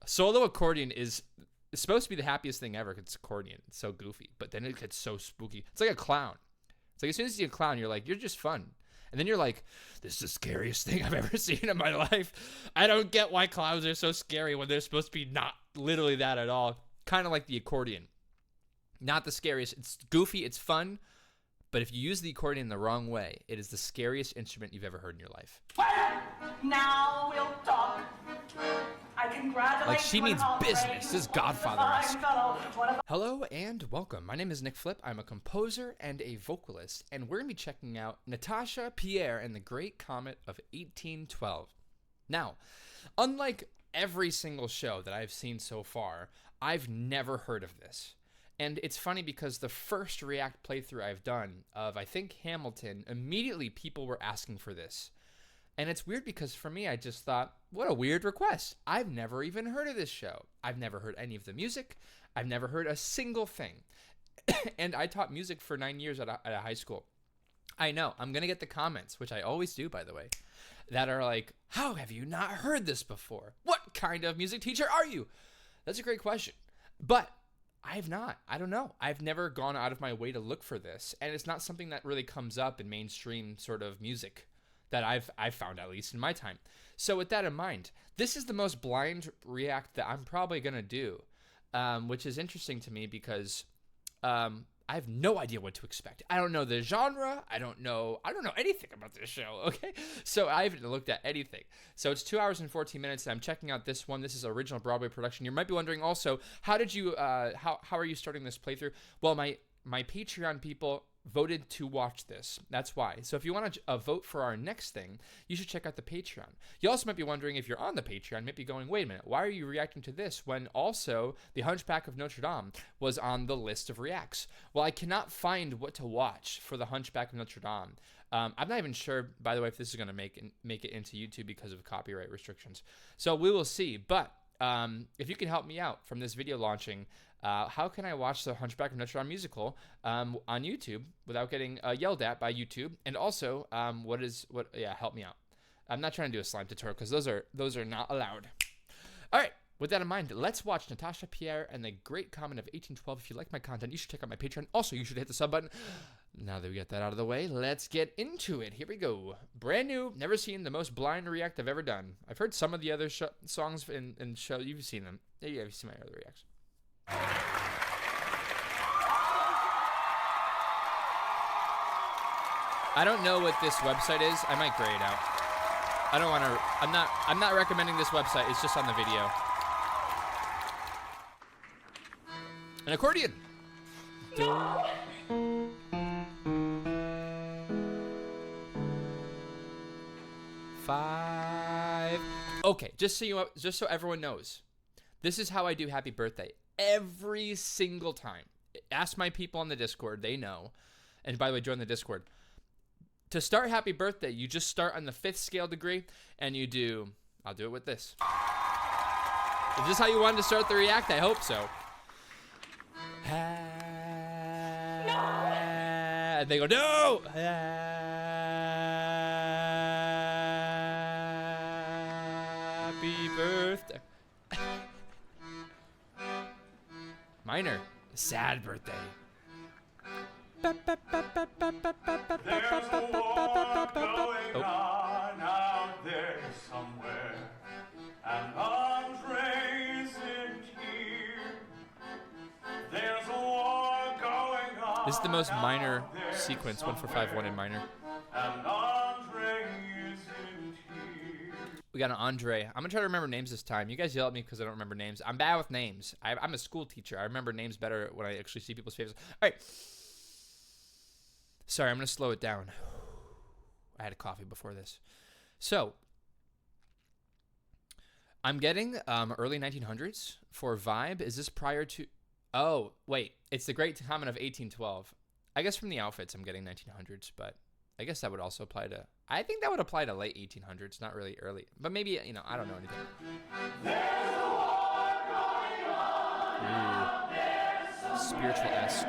Solo accordion is supposed to be the happiest thing ever because it's accordion. It's so goofy. But then it gets so spooky. It's like a clown. It's like as soon as you see a clown, you're like, you're just fun. And then you're like, this is the scariest thing I've ever seen in my life. I don't get why clowns are so scary when they're supposed to be not literally that at all. Kind of like the accordion. Not the scariest. It's goofy. It's fun. But if you use the accordion the wrong way, it is the scariest instrument you've ever heard in your life. Now we'll talk. I congratulate Like she you means on business. This is Godfather-esque. fellow. Hello and welcome. My name is Nick Flip. I'm a composer and a vocalist, and we're going to be checking out Natasha, Pierre, and the Great Comet of 1812. Now, unlike every single show that I've seen so far, I've never heard of this. And it's funny because the first React playthrough I've done of, I think, Hamilton, immediately people were asking for this. And it's weird because for me, I just thought, what a weird request. I've never even heard of this show. I've never heard any of the music. I've never heard a single thing. And I taught music for 9 years at a high school. I know, I'm going to get the comments, which I always do, by the way, that are like, how have you not heard this before? What kind of music teacher are you? That's a great question. But I have not. I don't know. I've never gone out of my way to look for this. And it's not something that really comes up in mainstream sort of music that I've found, at least in my time. So with that in mind, this is the most blind react that I'm probably going to do, which is interesting to me because I have no idea what to expect. I don't know the genre. I don't know anything about this show, okay? So I haven't looked at anything. So it's 2 hours and 14 minutes, and I'm checking out this one. This is an original Broadway production. You might be wondering also, how did you, how are you starting this playthrough? Well, my Patreon people voted to watch this. That's why. So if you want to vote for our next thing, you should check out the Patreon. You also might be wondering, if you're on the Patreon, might be going, wait a minute, why are you reacting to this when also The Hunchback of Notre Dame was on the list of reacts? Well, I cannot find what to watch for The Hunchback of Notre Dame. I'm not even sure, by the way, if this is going to make it into YouTube because of copyright restrictions. So we will see. But if you can help me out from this video launching, how can I watch the Hunchback of Notre Dame musical on YouTube without getting yelled at by YouTube? And also, help me out. I'm not trying to do a slime tutorial because those are not allowed. All right, with that in mind, let's watch Natasha, Pierre, and the Great Comet of 1812. If you like my content, you should check out my Patreon. Also, you should hit the sub button. Now that we got that out of the way, let's get into it. Here we go. Brand new, never seen, the most blind react I've ever done. I've heard some of the other songs in show. You've seen them. Yeah, you've seen my other reacts. I don't know what this website is. I might gray it out. I don't want to. I'm not recommending this website. It's just on the video. An accordion. No. Five. Okay, just so everyone knows, this is how I do Happy Birthday every single time. Ask my people on the Discord; they know. And by the way, join the Discord. To start Happy Birthday, you just start on the 5th scale degree, and you do. I'll do it with this. Is this how you wanted to start the react? I hope so. No. And they go, no! Happy birthday. Minor. Sad birthday. There's a war going on out there somewhere, and Andre's in here. There's a war going on. This is the most minor sequence, 1-4-5-1 in minor. And Andre is in here. We got an Andre. I'm gonna try to remember names this time. You guys yell at me because I don't remember names. I'm bad with names. I'm a school teacher. I remember names better when I actually see people's faces. All right. Sorry, I'm going to slow it down. I had a coffee before this. So, I'm getting early 1900s for vibe. Is this prior to... Oh, wait. It's the Great Comet of 1812. I guess from the outfits, I'm getting 1900s, but I guess that would also apply to... I think that would apply to late 1800s, not really early. But maybe, you know, I don't know anything. There's a war going on. Ooh. Spiritual-esque.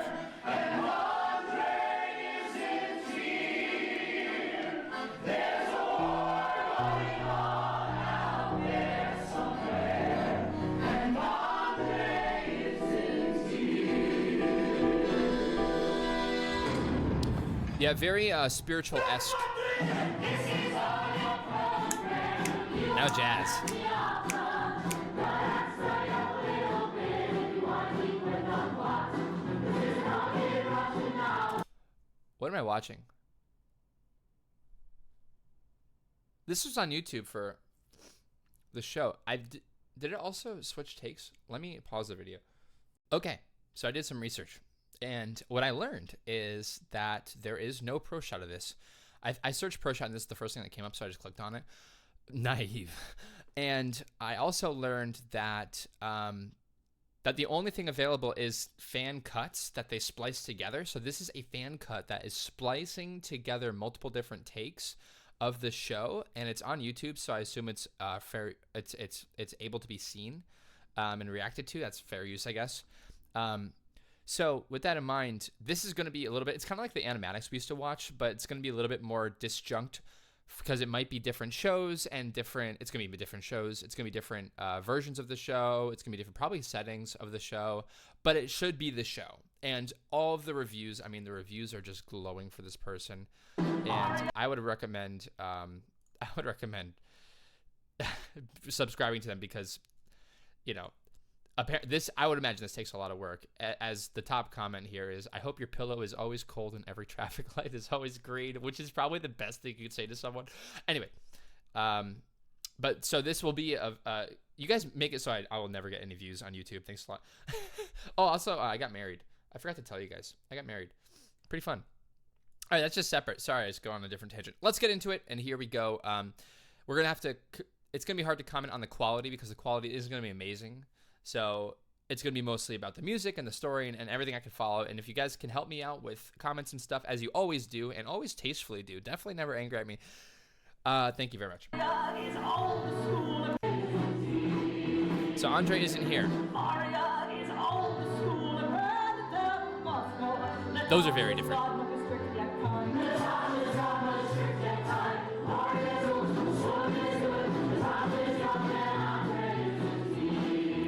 Yeah, very spiritual-esque. Now jazz. What am I watching? This was on YouTube for the show. Did it also switch takes? Let me pause the video. Okay, so I did some research. And what I learned is that there is no pro shot of this. I searched pro shot, and this is the first thing that came up, so I just clicked on it. Naive. And I also learned that that the only thing available is fan cuts that they splice together. So this is a fan cut that is splicing together multiple different takes of the show, and it's on YouTube. So I assume it's fair. It's able to be seen and reacted to. That's fair use, I guess. So with that in mind, this is going to be a little bit, it's kind of like the animatics we used to watch, but it's going to be a little bit more disjunct because it might be different shows and different, it's going to be different shows. It's going to be different versions of the show. It's going to be different, probably settings of the show, but it should be the show. And all of the reviews, I mean, the reviews are just glowing for this person. And I would recommend subscribing to them because, you know, I would imagine this takes a lot of work. As the top comment here is, I hope your pillow is always cold and every traffic light is always green, which is probably the best thing you could say to someone. Anyway, but so this will be you guys make it so I will never get any views on YouTube. Thanks a lot. Oh, also, I got married. I forgot to tell you guys. I got married. Pretty fun. All right, that's just separate. Sorry, I just go on a different tangent. Let's get into it, and here we go. We're going to have to, it's going to be hard to comment on the quality because the quality is going to be amazing. So it's going to be mostly about the music and the story and everything I can follow. And if you guys can help me out with comments and stuff, as you always do, and always tastefully do, definitely never angry at me. Thank you very much. So Andre isn't here. Those are very different.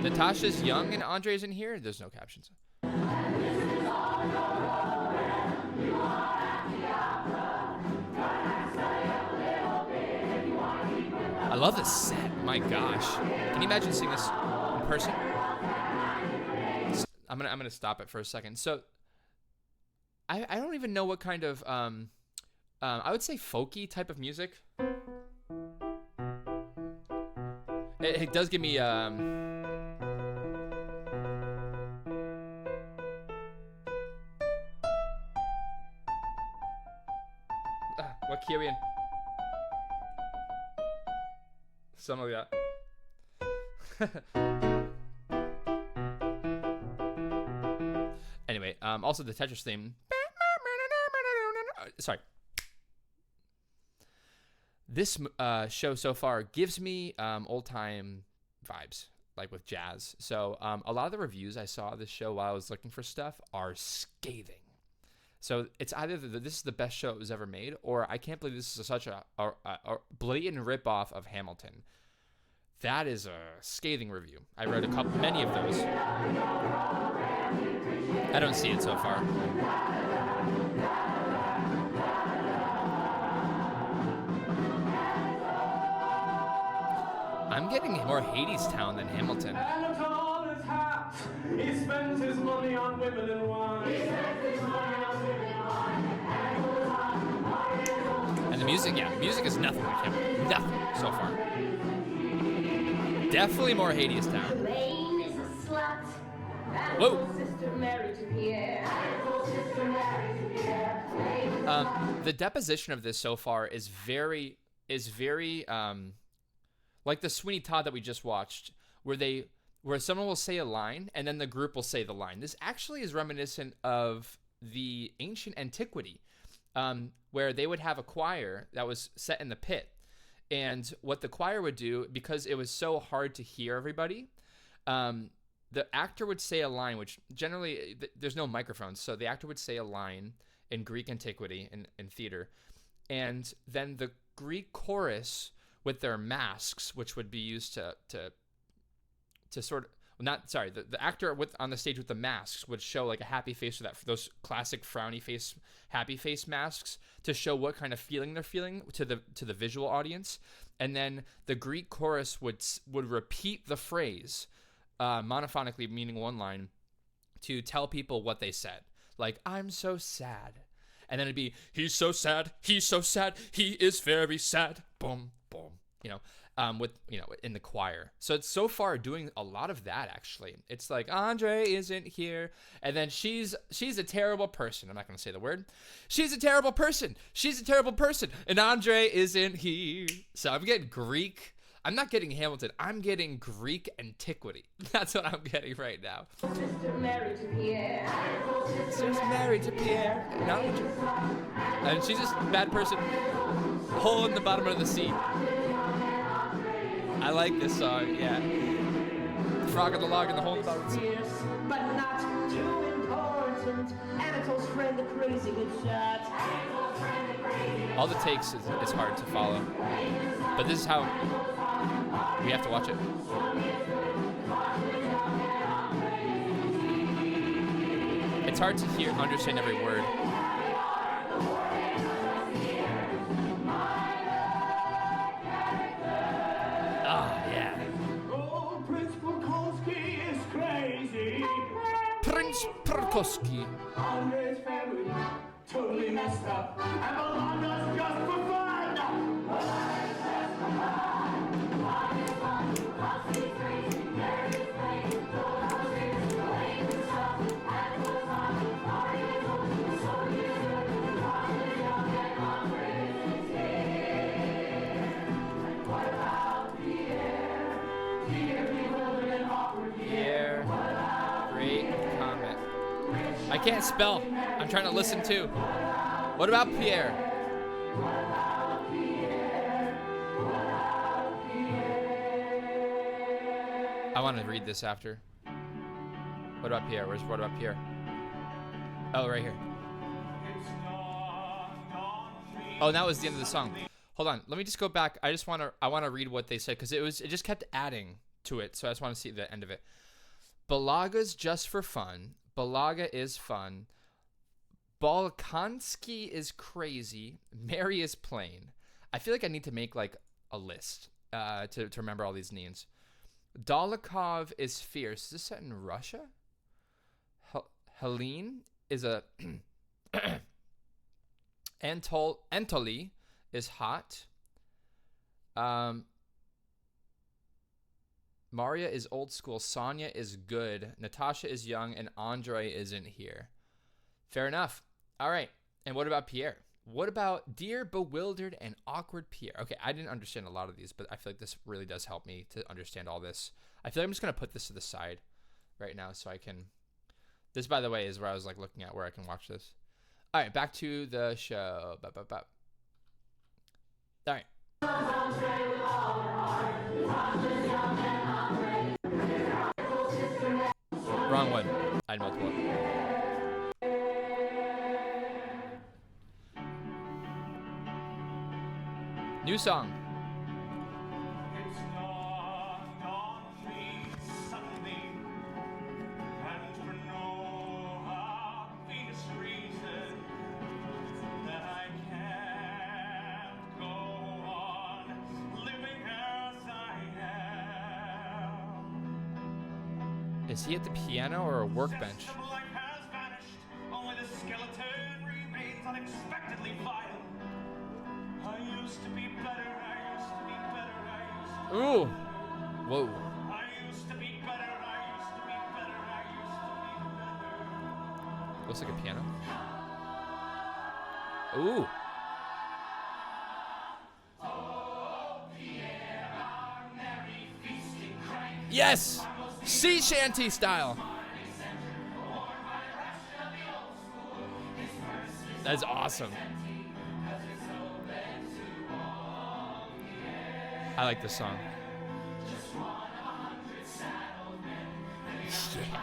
Natasha's young and Andre's in here. There's no captions. I love this set. My gosh. Can you imagine seeing this in person? I'm gonna stop it for a second. So I don't even know what kind of I would say folky type of music. It does give me what Kyrian? Something like that. Anyway, also the Tetris theme. Sorry. This show so far gives me old-time vibes, like with jazz. So a lot of the reviews I saw of this show while I was looking for stuff are scathing. So it's either this is the best show it was ever made, or I can't believe this is such a blatant ripoff of Hamilton. That is a scathing review. I read many of those. I don't see it so far. I'm getting more Hadestown than Hamilton. He spends his money on women and wine. And the music, yeah, music is nothing like him. Nothing so far. Definitely more Hadestown. Whoa. The deposition of this so far is very like the Sweeney Todd that we just watched, where someone will say a line and then the group will say the line. This actually is reminiscent of the ancient antiquity, where they would have a choir that was set in the pit. And what the choir would do, because it was so hard to hear everybody, the actor would say a line, which generally there's no microphones. So the actor would say a line in Greek antiquity in theater. And then the Greek chorus with their masks, which would be used to sort of, not sorry, the actor on the stage with the masks would show like a happy face for those classic frowny face, happy face masks to show what kind of feeling they're feeling to the visual audience. And then the Greek chorus would repeat the phrase monophonically, meaning one line, to tell people what they said. Like, I'm so sad. And then it'd be, he's so sad, he is very sad. Boom, boom. In the choir. So it's so far doing a lot of that, actually. It's like, Andre isn't here. And then she's a terrible person. I'm not going to say the word. She's a terrible person. And Andre isn't here. So I'm getting Greek. I'm not getting Hamilton. I'm getting Greek antiquity. That's what I'm getting right now. Sister married to Pierre. And she's just a bad person. Hole in the bottom of the sea. I like this song, yeah. The frog in the log and the hole in the bottom of the sea. But not too important. Anatole's friend, the crazy good shot. All the takes is hard to follow. But this is how we have to watch it. It's hard to understand every word. Prince Prokosky. Andre's family totally messed up, and Belanga's just for fun. Pierre, great Comet. I can't spell. I'm trying to listen too. What about Pierre? I want to read this after. What about Pierre? What about Pierre? Oh, right here. Oh, that was the end of the song. Hold on. Let me just go back. I want to read what they said because it just kept adding to it. So I just want to see the end of it. Balaga's just for fun. Balaga is fun. Balkansky is crazy. Mary is plain. I feel like I need to make like a list to remember all these names. Dolokhov is fierce. Is this set in Russia? Helene is a Anatoly is hot. Maria is old school. Sonia is good. Natasha is young, and Andre isn't here. Fair enough. All right. And what about Pierre? What about dear, bewildered, and awkward Pierre? Okay, I didn't understand a lot of these, but I feel like this really does help me to understand all this. I feel like I'm just going to put this to the side right now so I can... This, by the way, is where I was like looking at where I can watch this. All right, back to the show. All right. Wrong one. I had multiple. New song. Is he at the piano or a workbench? Ooh. Whoa. Looks like a piano. Ooh. Yes! Sea shanty style. That's awesome. I like this song. Yeah.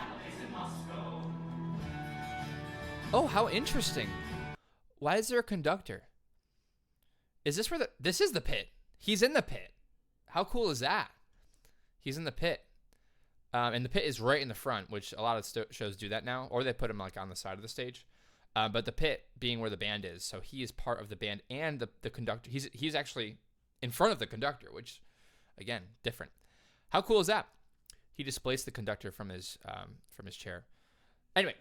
Oh, how interesting. Why is there a conductor? Is this where this is the pit? He's in the pit. How cool is that? He's in the pit. And the pit is right in the front, which a lot of shows do that now, or they put him like on the side of the stage. But the pit being where the band is, so he is part of the band and the conductor. He's actually in front of the conductor, which, again, different. How cool is that? He displaced the conductor from his chair. Anyway,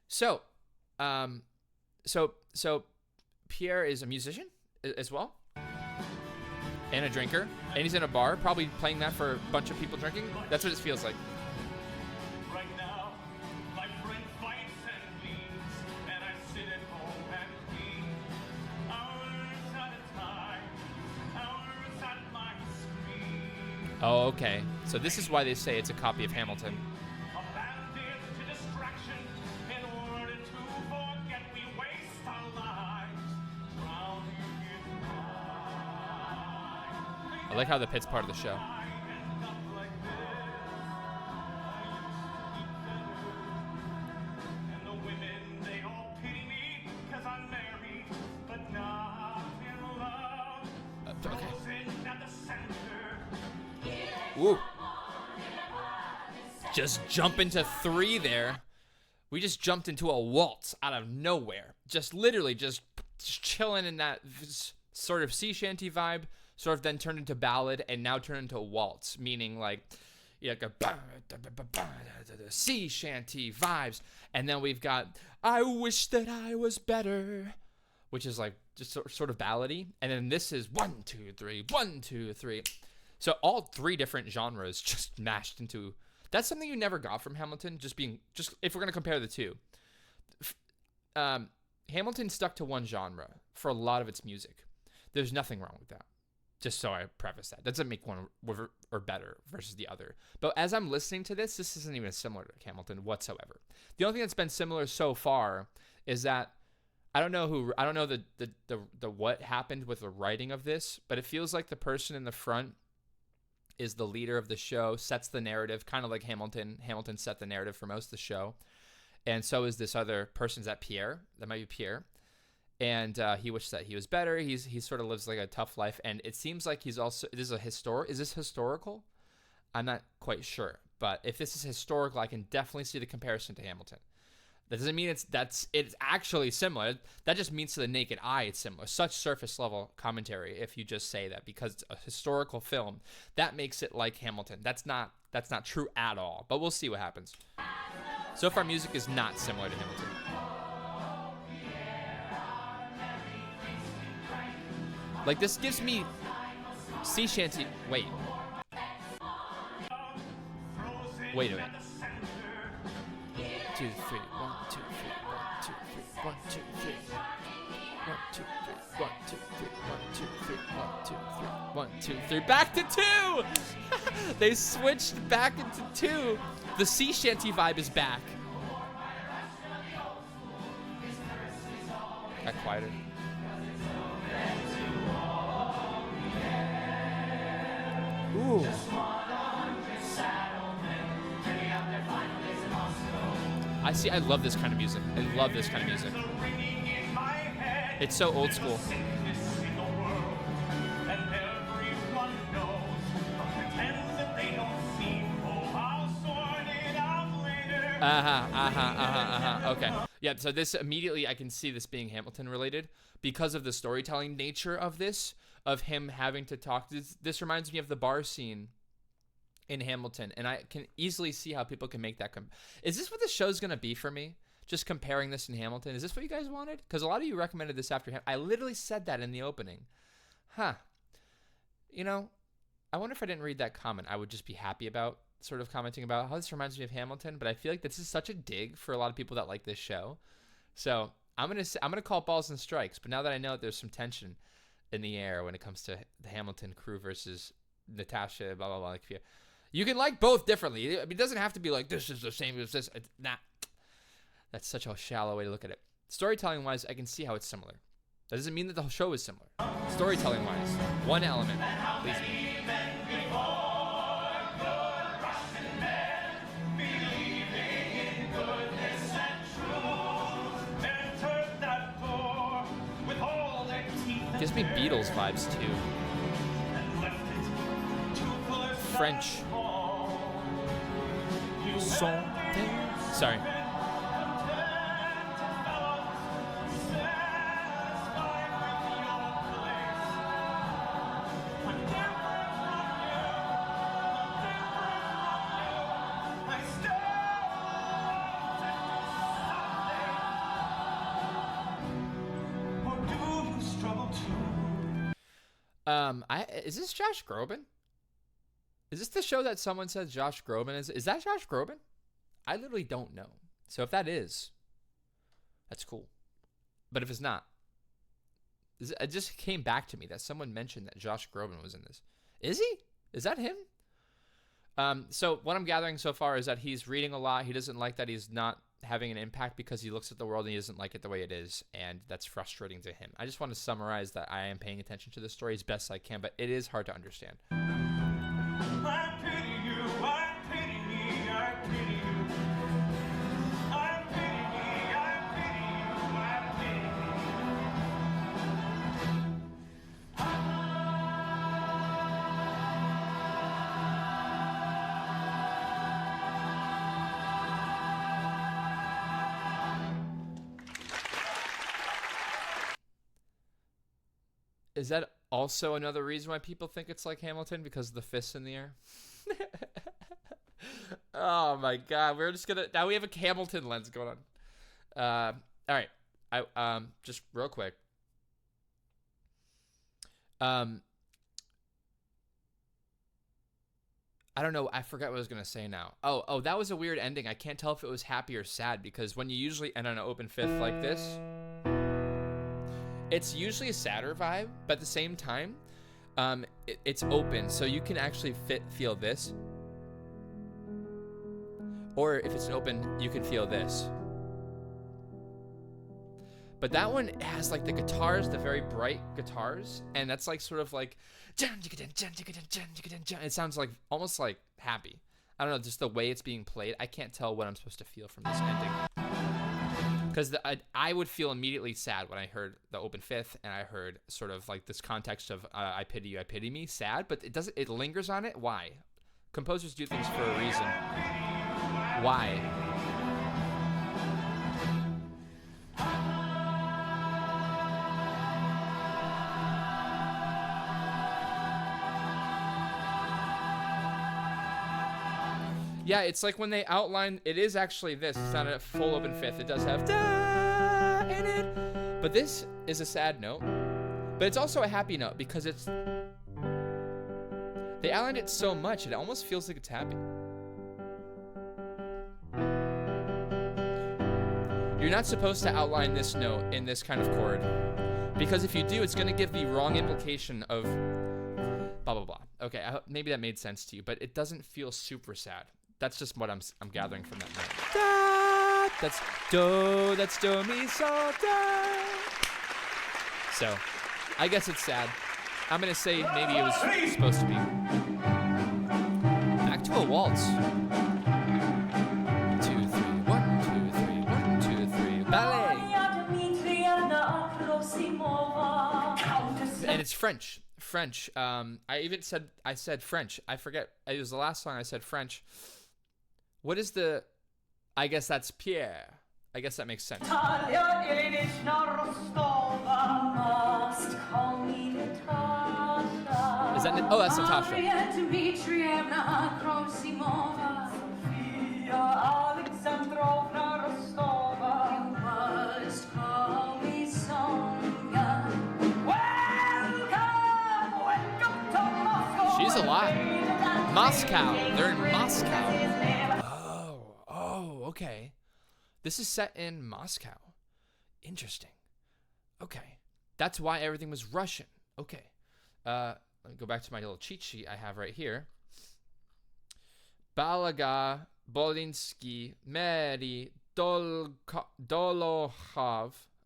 so Pierre is a musician as well, and a drinker, and he's in a bar, probably playing that for a bunch of people drinking. That's what it feels like. Right now, my friend fights and bleeds, and I sit at home and clean. Hours at a time, hours at my screen. Oh, okay. So this is why they say it's a copy of Hamilton. Abandoned to distraction, in order to forget we waste our lives, drowning in wine. I like how the pit's part of the show. I end up like this. I used to eat better. And the women, they all pity me, 'cause I'm married, but not in love. Okay. Frozen at the center. Woo. Just jump into 3 there. We just jumped into a waltz out of nowhere. Just literally just chilling in that sort of sea shanty vibe, sort of then turned into ballad, and now turned into a waltz, meaning like sea shanty vibes. And then we've got I wish that I was better, which is like just sort of ballady. And then this is 1, 2, 3, 1, 2, 3. So all 3 different genres just mashed into. That's something you never got from Hamilton. Just if we're gonna compare the two, Hamilton stuck to one genre for a lot of its music. There's nothing wrong with that. Just so I preface that doesn't make one or better versus the other. But as I'm listening to this isn't even similar to Hamilton whatsoever. The only thing that's been similar so far is that I don't know the what happened with the writing of this, but it feels like the person in the front is the leader of the show, sets the narrative, kind of like Hamilton. Hamilton set the narrative for most of the show. And so is this other person's that Pierre. That might be Pierre. And he wishes that he was better. He sort of lives like a tough life. And it seems like he's also, is this historical? I'm not quite sure. But if this is historical, I can definitely see the comparison to Hamilton. That doesn't mean it's actually similar. That just means to the naked eye it's similar. Such surface level commentary if you just say that, because it's a historical film. That makes it like Hamilton. That's not true at all. But we'll see what happens. So far, music is not similar to Hamilton. Like, this gives me sea shanty. Wait a minute. 2, 3, 1, 2, 3, 1, 2, 3, 1, 2, 3, 1, 2, 3, 1, 2, 3, 1, 2, 3, 1, 2, 3, 1, 2, 3. Back to 2. They switched back into 2. The sea shanty vibe is back. Got quieter. Ooh. I love this kind of music. I love this kind of music. It's so old school. Okay. Yeah, so this immediately, I can see this being Hamilton related because of the storytelling nature of this, of him having to talk. This reminds me of the bar scene in Hamilton, and I can easily see how people can make that. Is this what the show's going to be for me? Just comparing this in Hamilton? Is this what you guys wanted? Because a lot of you recommended this after I literally said that in the opening. Huh. You know, I wonder if I didn't read that comment, I would just be happy about sort of commenting about how this reminds me of Hamilton, but I feel like this is such a dig for a lot of people that like this show. So I'm gonna call it balls and strikes, but now that I know that there's some tension in the air when it comes to the Hamilton crew versus Natasha, blah, blah, blah, like Pierre. You can like both differently. I mean, it doesn't have to be like, this is the same as this. Nah. That's such a shallow way to look at it. Storytelling-wise, I can see how it's similar. That doesn't mean that the whole show is similar. Storytelling-wise, one element leads me. Gives me Beatles vibes too. French. Sorry. Is this Josh Groban? Is this the show that someone says Josh Groban is? Is that Josh Groban? I literally don't know. So if that is, that's cool. But if it's not, it just came back to me that someone mentioned that Josh Groban was in this. Is he? Is that him? So what I'm gathering so far is that he's reading a lot. He doesn't like that he's not having an impact because he looks at the world and he doesn't like it the way it is, and that's frustrating to him. I just want to summarize that I am paying attention to the story as best I can, but it is hard to understand. I pity you, I pity me, I pity you. I pity me, I pity you, I pity Is that also another reason why people think it's like Hamilton? Because of the fists in the air? Oh my god, we're just gonna... Now we have a Hamilton lens going on. Alright. Just real quick. I don't know. I forgot what I was going to say now. Oh, that was a weird ending. I can't tell if it was happy or sad, because when you usually end on an open fifth like this, it's usually a sadder vibe, but at the same time, it's open, so you can actually feel this. Or if it's open, you can feel this. But that one has like the guitars, the very bright guitars, and that's like sort of like, it sounds like almost like happy. I don't know, just the way it's being played. I can't tell what I'm supposed to feel from this ending. Because I would feel immediately sad when I heard the open fifth, and I heard sort of like this context of I pity you, I pity me, sad, but it lingers on it. Why? Composers do things for a reason. Why? Yeah, it's like when they outline, it is actually this. It's not a full open fifth. It does have da in it. But this is a sad note. But it's also a happy note because it's... They outlined it so much, it almost feels like it's happy. You're not supposed to outline this note in this kind of chord. Because if you do, it's going to give the wrong implication of blah, blah, blah. Okay, maybe that made sense to you, but it doesn't feel super sad. That's just what I'm gathering from that note. Da, that's do, mi, sol, da. So, I guess it's sad. I'm gonna say maybe it was supposed to be. Back to a waltz. 2, 3, 1, 2, 3, 1, 2, 3. Ballet. And it's French. I said French. I forget. It was the last song I said French. What is the... I guess that's Pierre. I guess that makes sense. Is that... Oh, that's Natasha. She's a lot. Moscow. They're in Moscow. Oh, okay. This is set in Moscow. Interesting. Okay. That's why everything was Russian. Okay. Let me go back to my little cheat sheet I have right here. Balaga, Bolinsky, Mary, Dolokhov,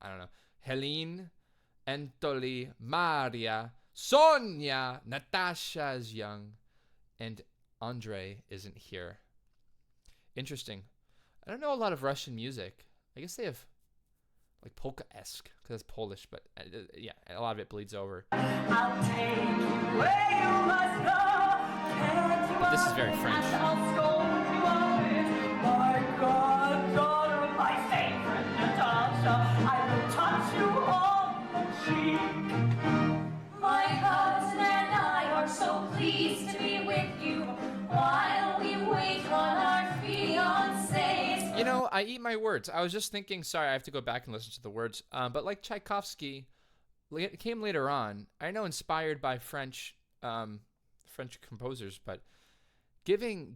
I don't know, Helene, Anatoly, Maria, Sonia, Natasha is young, and Andre isn't here. Interesting. I don't know a lot of Russian music. I guess they have like polka-esque, because it's Polish, but yeah, a lot of it bleeds over. But this is very French. You know, I eat my words. I was just thinking, sorry, I have to go back and listen to the words. But like Tchaikovsky, it came later on. I know inspired by French composers, but giving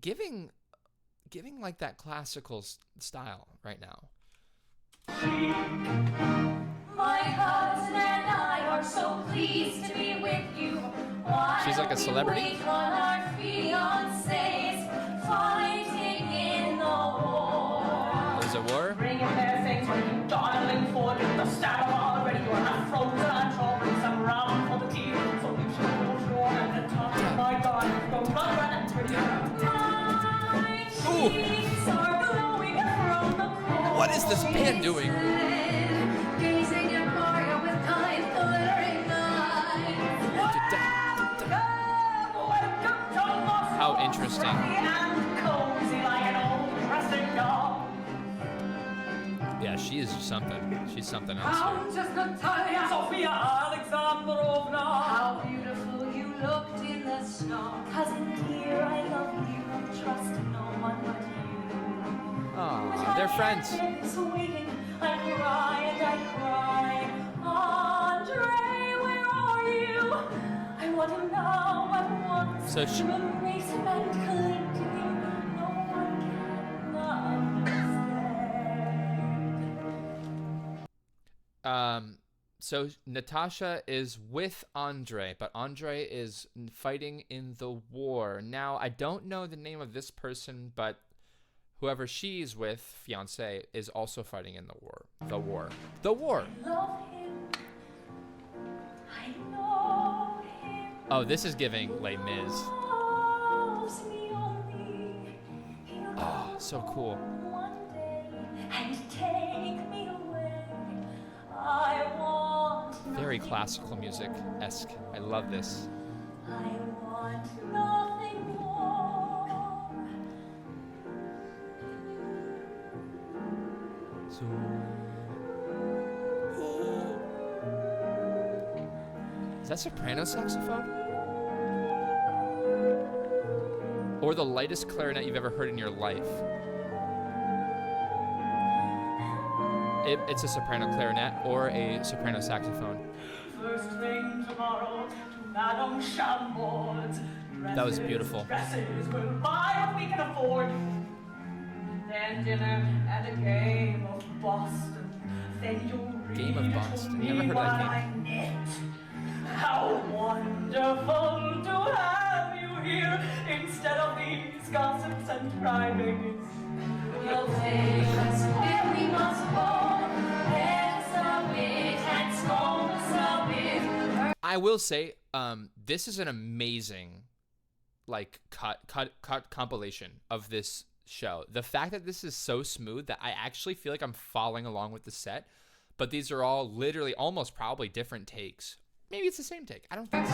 like that classical style right now. My cousin and I are so pleased to be with you. Why She's like a celebrity? wait while our fiancés fighting in the war? There's a war? Bring your fair things when you darling for the saddle already. You're not frozen and shore. Bring some rum for the tea. So you should go shore and the top. My God, go run and pretty. My cheeks are glowing from the cold. What is this band doing? Gazing at Mario with kind glittering eyes. How interesting. And cozy like an old rustic doll. Yeah, she is something. She's something else here. Countess Natalia Sophia Alexandrovna. How beautiful you looked in the snow. Cousin dear, I love you. Trust no one but you. Aw, they're friends. It's waiting. I cry and I cry. Andre, where are you? I want him now. I want So she- to embrace him and cling to him. No one can understand. So Natasha is with Andre, but Andre is fighting in the war. Now, I don't know the name of this person, but whoever she's with, fiance, is also fighting in the war. The war. The war. Love him. I know him. Oh, this is giving Les Mis. Loves me only. He'll Oh, so cool. come one day and take me away. I want Very classical music-esque. I love this. I want nothing more. So... Is that soprano saxophone? Or the lightest clarinet you've ever heard in your life? It's a soprano clarinet or a soprano saxophone. First thing tomorrow to Madame Chambord's. That was beautiful. Dresses will buy what we can afford. Then dinner and a game of Boston. Then you'll read Game of Boston. to me Never heard of what that game. I knit. How wonderful to have you here instead of these gossips and crybabies. You'll take us where we must go. There's a wit and scold's a bit. I will say, this is an amazing, like, cut compilation of this show. The fact that this is so smooth that I actually feel like I'm following along with the set, but these are all literally almost probably different takes. Maybe it's the same take. I don't think so.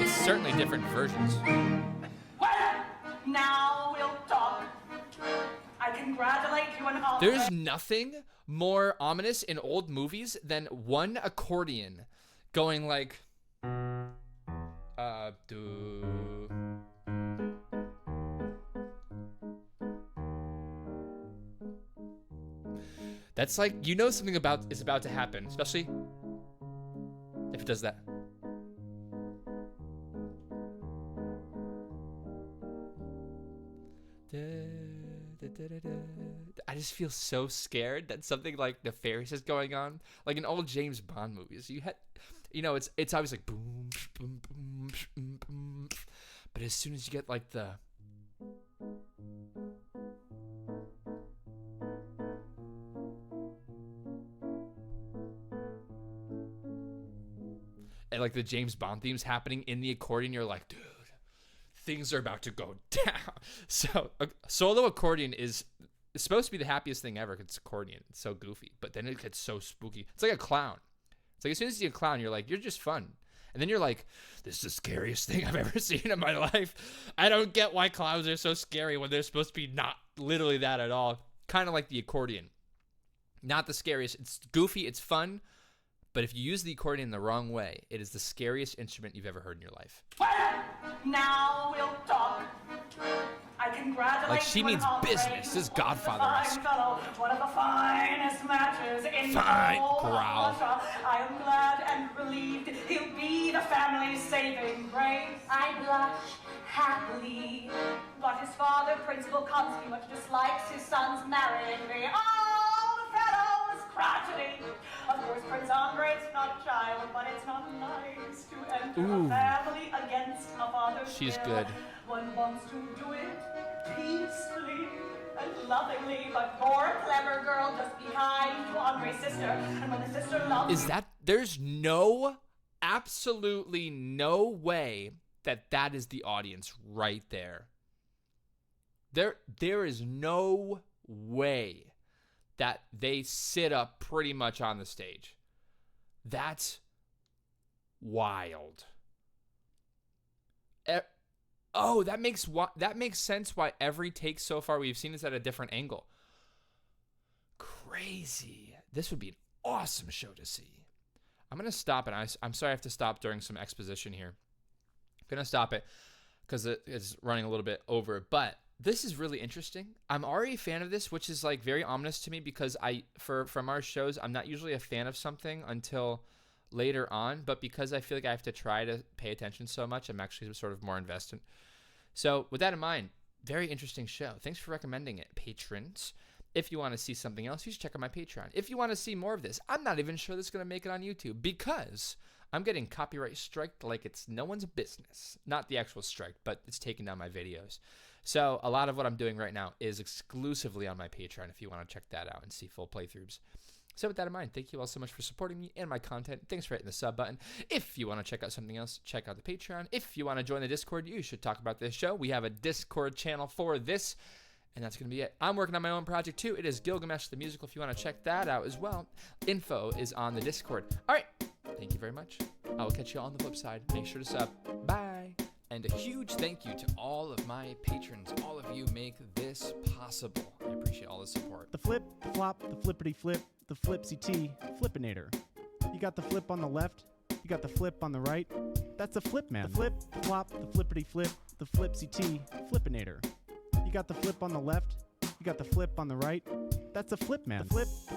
It's certainly different versions. Well, now we'll talk. I congratulate you on all. There's nothing more ominous in old movies than one accordion going like, do. That's like, you know something is about to happen, especially if it does that. I just feel so scared that something like nefarious is going on. Like in old James Bond movies, it's always like boom, boom, boom, boom, boom. But as soon as you get like the and like the James Bond themes happening in the accordion, you're like, dude, things are about to go down. So a solo accordion is supposed to be the happiest thing ever. It's accordion. It's so goofy, but then it gets so spooky. It's like a clown. It's like as soon as you see a clown, you're like, you're just fun. And then you're like, this is the scariest thing I've ever seen in my life. I don't get why clowns are so scary when they're supposed to be not literally that at all. Kind of like the accordion. Not the scariest. It's goofy. It's fun. But if you use the accordion the wrong way, it is the scariest instrument you've ever heard in your life. Well, now we'll talk. I congratulate Like, she you means on business. This is Godfather-esque. fine fellow, one of the finest matches in Fine, all of growl. Russia. I am glad and relieved he'll be the family's saving grace. I blush happily. But his father, Principal Komsky, much dislikes his son's marrying me. Oh, the fellow is crotchety. Of course, Prince Andrei's not a child, but it's not nice to enter Ooh. a family against a father's She's will. good. One wants to do it peacefully and lovingly, but poor clever girl just behind to Andrei's sister. And when the sister loves Is that, there's absolutely no way that is the audience right there. There is no way that they sit up pretty much on the stage. That's wild. That makes sense why every take so far we've seen is at a different angle. Crazy. This would be an awesome show to see. I'm going to stop it. I'm sorry I have to stop during some exposition here. I'm going to stop it because it is running a little bit over. But this is really interesting. I'm already a fan of this, which is like very ominous to me because from our shows, I'm not usually a fan of something until later on. But because I feel like I have to try to pay attention so much, I'm actually sort of more invested. So with that in mind, very interesting show. Thanks for recommending it, patrons. If you want to see something else, you should check out my Patreon. If you want to see more of this, I'm not even sure this is going to make it on YouTube because I'm getting copyright striked like it's no one's business. Not the actual strike, but it's taking down my videos. So a lot of what I'm doing right now is exclusively on my Patreon if you want to check that out and see full playthroughs. So with that in mind, thank you all so much for supporting me and my content. Thanks for hitting the sub button. If you want to check out something else, check out the Patreon. If you want to join the Discord, you should talk about this show. We have a Discord channel for this. And that's going to be it. I'm working on my own project too. It is Gilgamesh the Musical if you want to check that out as well. Info is on the Discord. All right. Thank you very much. I will catch you all on the flip side. Make sure to sub. Bye. And a huge thank you to all of my patrons. All of you make this possible. I appreciate all the support. The flip, the flop, the flippity flip, the flipsy T, Flippinator. You got the flip on the left, you got the flip on the right. That's a flip, man. The flip, the flop, the flippity flip, the flipsy T, Flippinator. You got the flip on the left, you got the flip on the right. That's a flip, man. The flip,